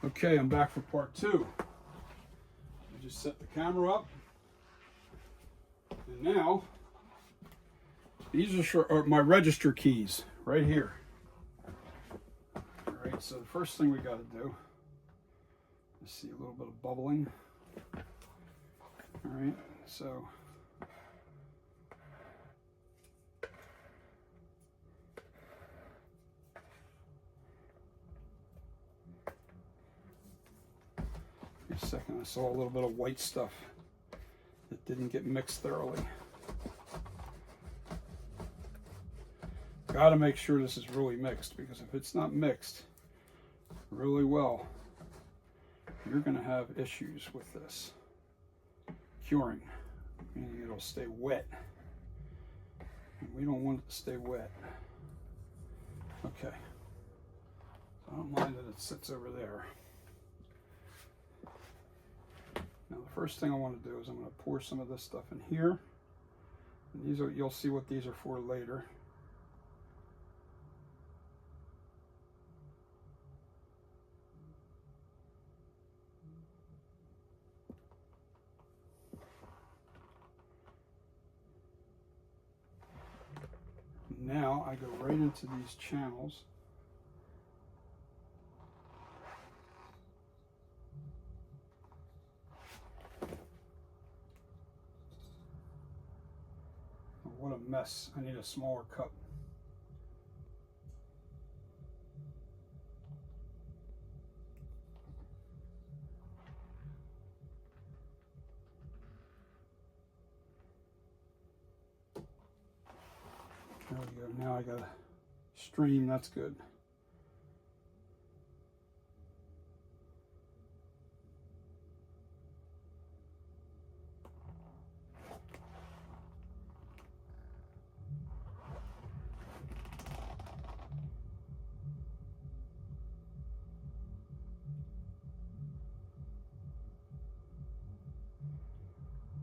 Okay, I'm back for part two. I just set the camera up. And now, these are my register keys right here. All right, so the first thing we got to do, let's see a little bit of bubbling. All right, so a second, I saw a little bit of white stuff that didn't get mixed thoroughly. Got to make sure this is really mixed, because if it's not mixed really well, you're going to have issues with this curing, meaning it'll stay wet, and we don't want it to stay wet. Okay, so I don't mind that it sits over there. Now the first thing I want to do is I'm going to pour some of this stuff in here. And these are, you'll see what these are for later. Now I go right into these channels. What a mess. I need a smaller cup. There we go. Now I got a stream. That's good.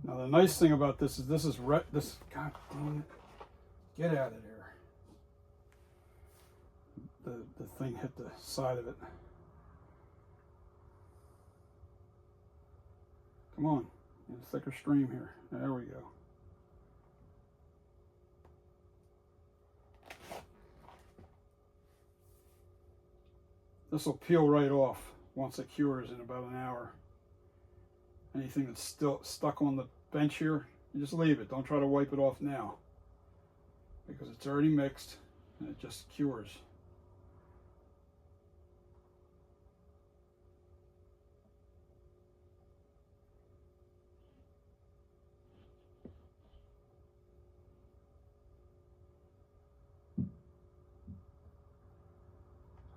Now the nice thing about this is this, God dang it. Get out of there. The thing hit the side of it. Come on. Get a thicker stream here. There we go. This will peel right off once it cures in about an hour. Anything that's still stuck on the bench here, you just leave it. Don't try to wipe it off now, because it's already mixed and it just cures.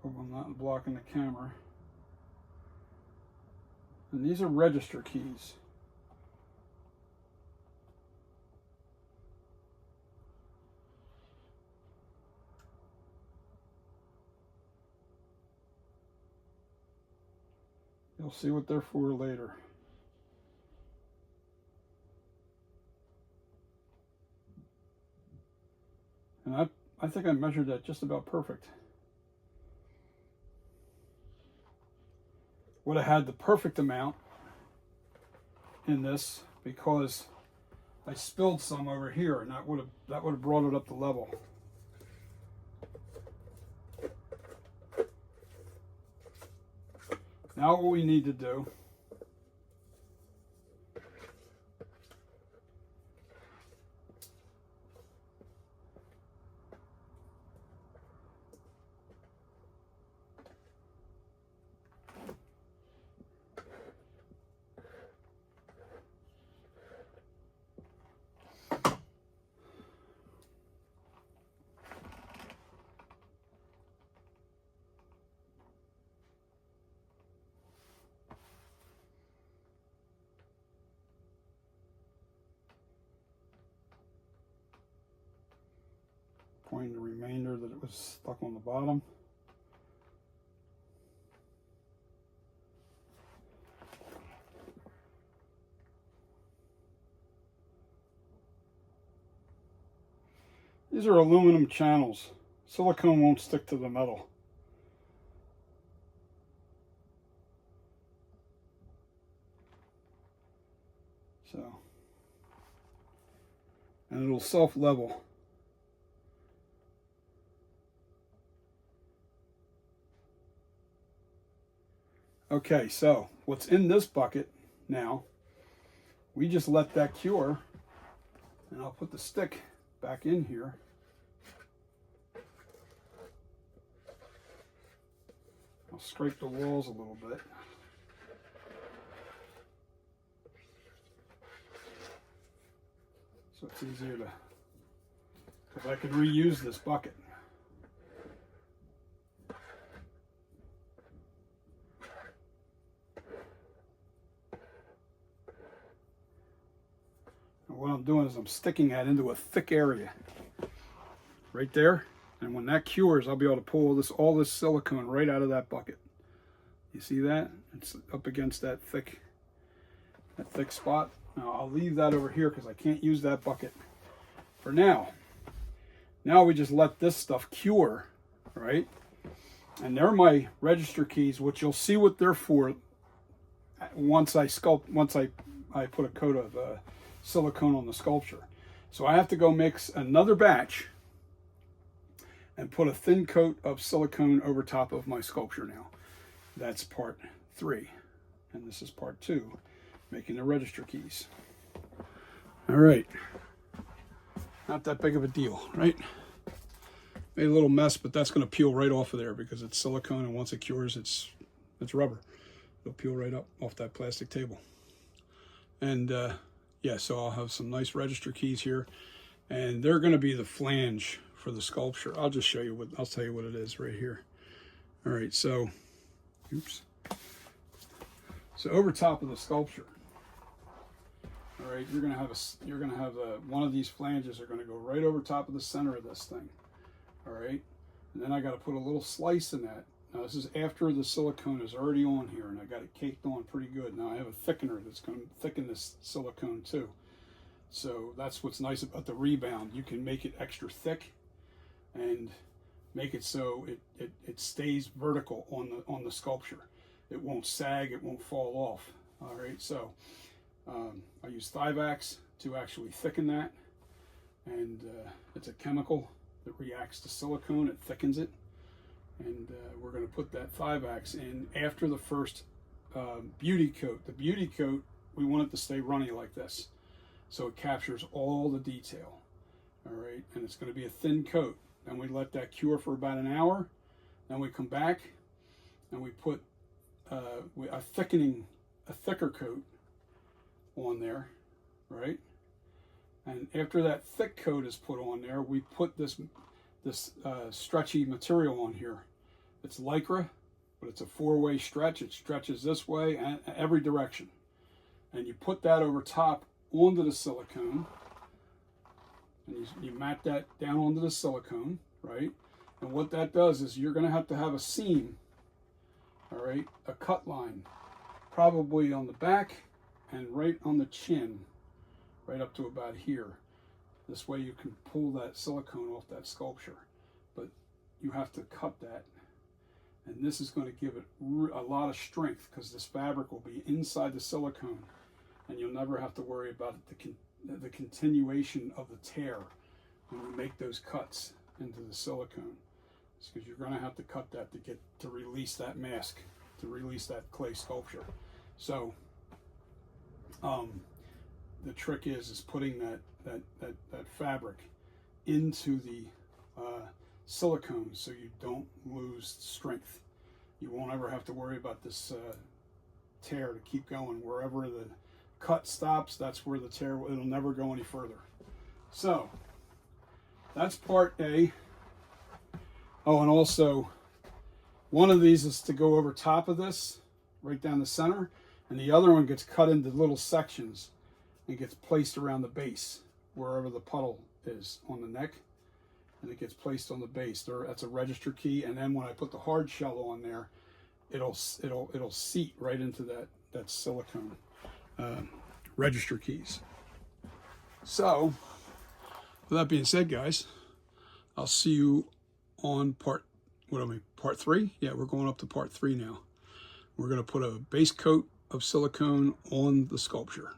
Hope I'm not blocking the camera. And these are register keys. You'll see what they're for later. And I think I measured that just about perfect. Would have had the perfect amount in this, because I spilled some over here, and that would have brought it up to level. Now what we need to do the remainder that it was stuck on the bottom. These are aluminum channels. Silicone won't stick to the metal. So, and it'll self-level. Okay, so what's in this bucket now, we just let that cure, and I'll put the stick back in here. I'll scrape the walls a little bit. So it's easier to, because I can reuse this bucket. And what I'm doing is I'm sticking that into a thick area right there. And when that cures, I'll be able to pull all this silicone right out of that bucket. You see that? It's up against that thick spot. Now I'll leave that over here because I can't use that bucket for now. Now we just let this stuff cure, right? And they're my register keys, which you'll see what they're for once I put a coat of silicone on the sculpture. So I have to go mix another batch and put a thin coat of silicone over top of my sculpture now. That's part 3. And this is part 2, making the register keys. All right. Not that big of a deal, right? Made a little mess, but that's going to peel right off of there because it's silicone, and once it cures, it's rubber. It'll peel right up off that plastic table. And yeah, so I'll have some nice register keys here, and they're going to be the flange for the sculpture. I'll just show you I'll tell you what it is right here. All right, so, oops. So over top of the sculpture, all right, you're gonna have one of these flanges are gonna go right over top of the center of this thing. All right, and then I got to put a little slice in that. Now this is after the silicone is already on here, and I got it caked on pretty good. Now I have a thickener that's going to thicken this silicone too. So that's what's nice about the rebound. You can make it extra thick and make it so it stays vertical on the sculpture. It won't sag, it won't fall off. All right, so I use Thivax to actually thicken that, and it's a chemical that reacts to silicone. It thickens it, and we're going to put that Thivax in after the first beauty coat. The beauty coat, we want it to stay runny like this, so it captures all the detail. All right, and it's going to be a thin coat. Then we let that cure for about an hour. Then we come back and we put a thicker coat on there, right? And after that thick coat is put on there, we put this stretchy material on here. It's Lycra, but it's a 4-way stretch. It stretches this way and every direction. And you put that over top onto the silicone, and you mat that down onto the silicone, right? And what that does is you're going to have a seam, all right, a cut line, probably on the back and right on the chin, right up to about here. This way you can pull that silicone off that sculpture, but you have to cut that. And this is going to give it a lot of strength because this fabric will be inside the silicone, and you'll never have to worry about the continuation of the tear when you make those cuts into the silicone. It's because you're going to have to cut that to release that mask, to release that clay sculpture. So the trick is putting that fabric into the silicone so you don't lose strength. You won't ever have to worry about this tear to keep going. Wherever the cut stops, that's where the tear, it'll never go any further. So that's part A. Oh, and also one of these is to go over top of this, right down the center, and the other one gets cut into little sections and gets placed around the base, wherever the puddle is on the neck, and it gets placed on the base. That's a register key, and then when I put the hard shell on there, it'll seat right into that silicone register keys. So, with that being said, guys, I'll see you on part 3? Yeah, we're going up to part 3 now. We're going to put a base coat of silicone on the sculpture.